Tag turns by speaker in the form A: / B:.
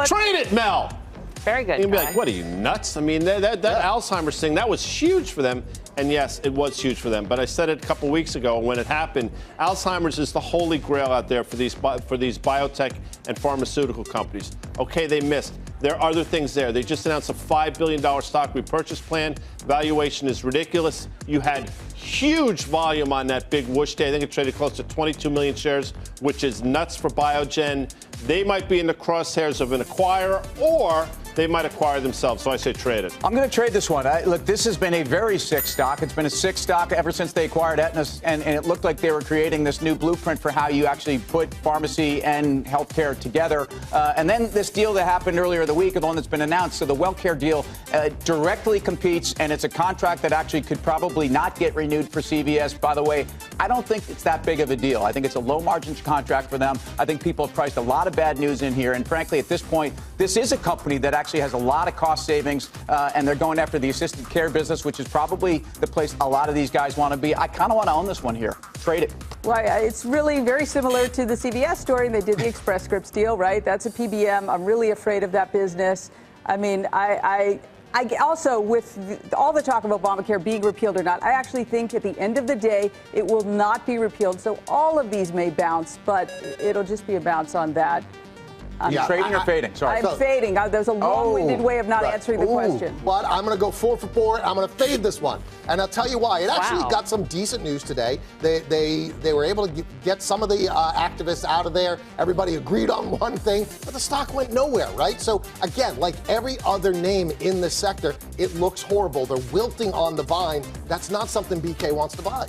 A: Trade it, Mel.
B: Very good.
A: You'll be like, what are you, nuts? I mean, that Alzheimer's thing, that was huge for them. And yes, it was huge for them. But I said it a couple weeks ago when it happened. Alzheimer's is the holy grail out there for these biotech and pharmaceutical companies. Okay, they missed. There are other things there. They just announced a $5 billion stock repurchase plan. Valuation is ridiculous. You had huge volume on that big whoosh day. I think it traded close to 22 million shares, which is nuts for Biogen. They might be in the crosshairs of an acquirer, or they might acquire themselves. So I say trade it.
C: I'm going to trade this one. Look, this has been a very sick stock. It's been a sick stock ever since they acquired Aetna, and it looked like they were creating this new blueprint for how you actually put pharmacy and healthcare together. And then this deal that happened earlier the week, the one that's been announced, so the WellCare deal directly competes, and it's a contract that actually could probably not get renewed for CVS. By the way, I don't think it's that big of a deal. I think it's a low-margin contract for them. I think people have priced a lot of bad news in here, and frankly, at this point, this is a company that actually has a lot of cost savings, and they're going after the assisted care business, which is probably the place a lot of these guys want to be. I kind of want to own this one here. Trade it.
D: Well, it's really very similar to the CVS story. They did the Express Scripts deal, right? That's a PBM. I'm really afraid of that business. I mean, I also, with all the talk of Obamacare being repealed or not, I actually think at the end of the day, it will not be repealed. So all of these may bounce, but it'll just be a bounce on that.
C: Trading or fading? Sorry.
D: I'm fading. There's a long-winded way of not answering the question.
E: But I'm going to go 4 for 4. I'm going to fade this one. And I'll tell you why. It actually got some decent news today. They were able to get some of the activists out of there. Everybody agreed on one thing, but the stock went nowhere, right? So, again, like every other name in this sector, it looks horrible. They're wilting on the vine. That's not something BK wants to buy.